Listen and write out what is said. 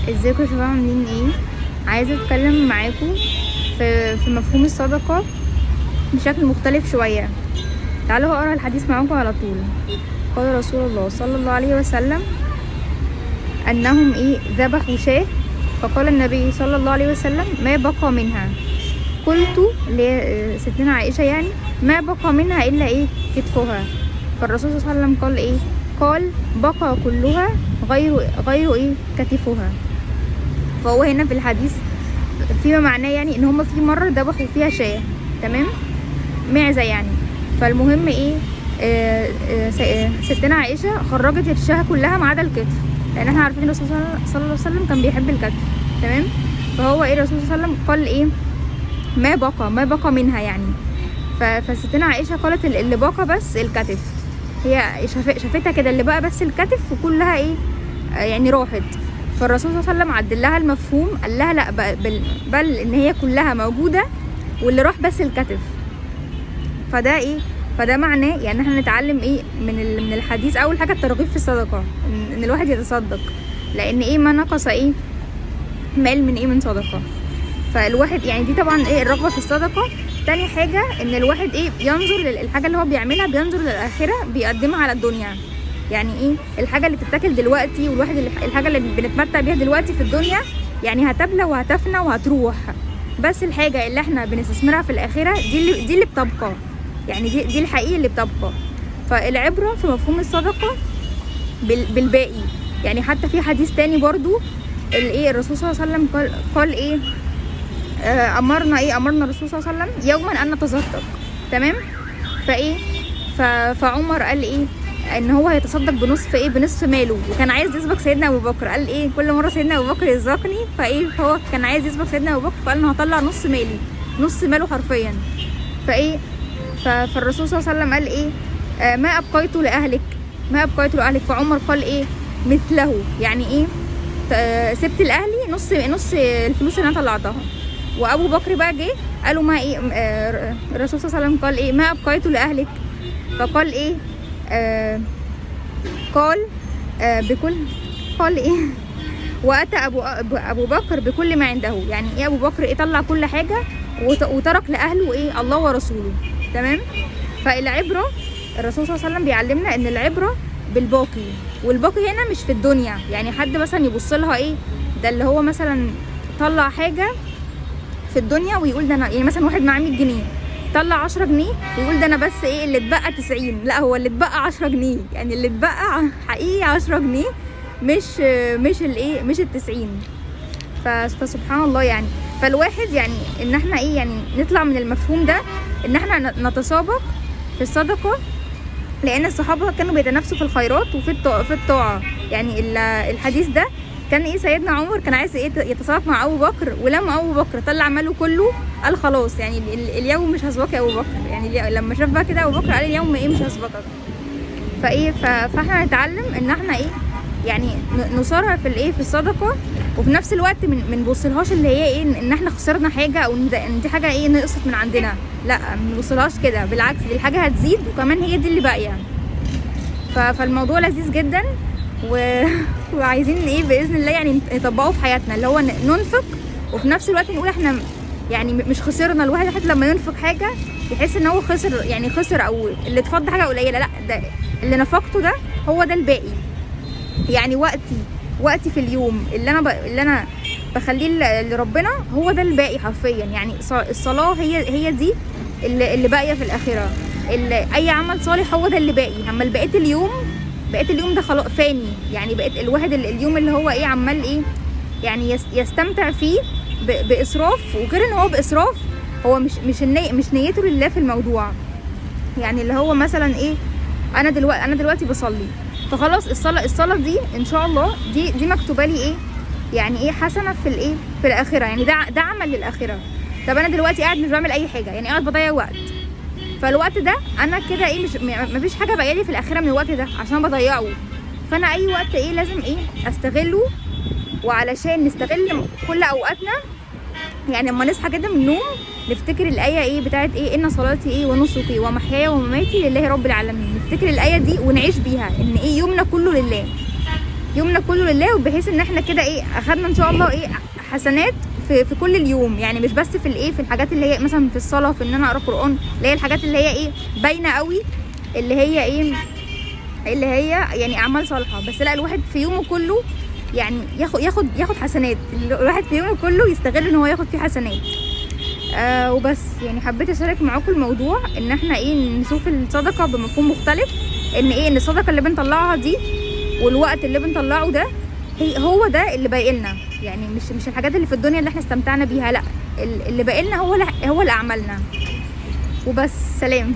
ازيكم يا شباب، عاملين ايه؟ عايزه اتكلم معاكم في مفهوم الصدقه بشكل مختلف شويه. تعالوا هقرا الحديث معاكم على طول. قال رسول الله صلى الله عليه وسلم انهم ذبحوا شاة، فقال النبي صلى الله عليه وسلم ما بقى منها. قلت لستنا عائشه يعني ما بقى منها الا كتفها. فالرسول صلى الله عليه وسلم قال قال بقى كلها غير كتفها. فهو هنا في الحديث فيما معناه يعني ان هم في مره ذبحوا فيها شاة، تمام، معزه يعني. فالمهم ستنا عائشه خرجت الشاة كلها ما عدا الكتف، لان احنا عارفين الرسول صلى الله عليه وسلم كان بيحب الكتف، تمام. فهو الرسول صلى الله عليه وسلم قال ما بقى منها يعني. فستنا عائشه قالت اللي بقى بس الكتف، هي شافتها كده اللي بقى بس الكتف وكلها يعني راحت. فالرسول صلى الله عليه وسلم عدل لها المفهوم، قال لها لا بل ان هي كلها موجوده واللي راح بس الكتف. فده معناه يعني احنا نتعلم من الحديث. اول حاجه الترغيب في الصدقه، ان الواحد يتصدق، لان ما نقص مال من صدقه. فالواحد يعني دي طبعا الرغبه في الصدقه. تاني حاجه ان الواحد ينظر للحاجه اللي هو بيعملها، بينظر للاخره، بيقدمها على الدنيا. يعني الحاجه اللي بتتاكل دلوقتي، والواحد الحاجه اللي بنتمتع بيها دلوقتي في الدنيا يعني هتبلى وهتفنى وهتروح، بس الحاجه اللي احنا بنستثمرها في الاخره دي اللي بتبقى، يعني دي الحقيقه اللي بتبقى. فالعبره في مفهوم الصدقه بالباقي. يعني حتى في حديث تاني برضو الرسول صلى الله عليه وسلم قال امرنا الرسول صلى الله عليه وسلم يوما ان نتصدق، تمام. فعمر قال ان هو هيتصدق بنصف ماله، وكان عايز يسبق سيدنا ابو بكر. قال كل مره سيدنا ابو بكر يسبقني، فهو كان عايز يسبق سيدنا ابو بكر، فقال انا هطلع نص ماله حرفيا. فالرسول صلى الله عليه وسلم قال ما ابقيت لاهلك. فعمر قال مثله، يعني سبت لاهلي نص الفلوس اللي انا طلعتها. وابو بكر بقى جه قالوا ما الرسول صلى الله عليه وسلم قال ما ابقيت لاهلك. فقال قال واتى ابو بكر بكل ما عنده. يعني ابو بكر طلع كل حاجه وترك لاهله الله ورسوله، تمام. فالعبره الرسول صلى الله عليه وسلم بيعلمنا ان العبره بالباقي، والباقي هنا مش في الدنيا. يعني حد مثلا يبص لها ده اللي هو مثلا طلع حاجه في الدنيا ويقول ده انا، يعني مثلا واحد معاه 100 جنيه طلع 10 جنيه ويقول ده انا بس اللي اتبقى 90. لا، هو اللي اتبقى 10 جنيه، يعني اللي اتبقى حقيقي 10 جنيه، مش ال 90. فسبحان الله يعني. فالواحد يعني ان احنا يعني نطلع من المفهوم ده، ان احنا نتسابق في الصدقه، لان الصحابه كانوا بيتنافسوا في الخيرات وفي الطاعه. يعني الحديث ده كان سيدنا عمر كان عايز يتسابق مع ابو بكر، ولما ابو بكر طلع ماله كله قال خلاص، يعني اليوم مش هسبقك يا ابو بكر. يعني لما شاف بقى كده ابو بكر قال اليوم مش هسبقك. فاحنا نتعلم ان احنا يعني نصارع في الصدقه، وفي نفس الوقت من نبصلهاش اللي هي ان احنا خسرنا حاجه، او ان دي حاجه نقصت من عندنا. لا، ما نبصلهاش كده، بالعكس دي الحاجه هتزيد، وكمان هي دي اللي باقيه. فالموضوع لذيذ جدا وعايزين باذن الله يعني نطبقه في حياتنا، اللي هو ننفق وفي نفس الوقت نقول احنا يعني مش خسرنا. الواحد حتى لما ينفق حاجه يحس ان هو خسر او اللي اتفضل حاجه قليله، لا، ده اللي نفقته ده هو ده الباقي. يعني وقتي في اليوم اللي انا بخليه لربنا هو ده الباقي حرفيا. يعني الصلاه هي دي اللي باقيه في الاخره. اي عمل صالح هو ده اللي باقي. اما بقيت اليوم ده خلاص فاني. يعني بقيت الواحد اليوم اللي هو عمال يعني يستمتع فيه باسراف، وغير ان هو باسراف هو مش نيته لله في الموضوع. يعني اللي هو مثلا انا دلوقتي بصلي، فخلاص الصلاه دي ان شاء الله دي مكتوبه لي يعني حسنه في الاخره. يعني ده عمل للاخره. طب انا دلوقتي قاعد مش بعمل اي حاجه، يعني قاعد بضيع وقت، فالوقت ده انا كده مفيش حاجه باقيه لي في الاخره من الوقت ده عشان بضيعه. فانا اي وقت لازم استغله. وعلشان نستغل كل اوقاتنا، يعني لما نصحى كده من النوم نفتكر الايه بتاعت ان صلاتي ونسكي ومحياي ومماتي لله رب العالمين. نفتكر الايه دي ونعيش بيها، ان يومنا كله لله. يومنا كله لله، وبحيث ان احنا كده ايه اخدنا ان شاء الله ايه حسنات في كل اليوم، يعني مش بس في الايه في الحاجات اللي هي مثلا في الصلاه، في ان انا اقرا قران، اللي هي الحاجات اللي هي ايه باينه قوي، اللي هي ايه اللي هي يعني اعمال صالحه، بس لا الواحد في يومه كله يعني ياخد حسنات، الواحد في يومه كله يستغل ان هو ياخد فيه حسنات. وبس يعني حبيت اشارك معاكم الموضوع ان احنا ايه نشوف الصدقه بمفهوم مختلف، ان ايه ان الصدقه اللي بنطلعها دي والوقت اللي بنطلعه ده هو ده اللي باقي لنا، يعني مش الحاجات اللي في الدنيا اللي احنا استمتعنا بيها، لا اللي باقي لنا هو اللي اعمالنا. وبس، سلام.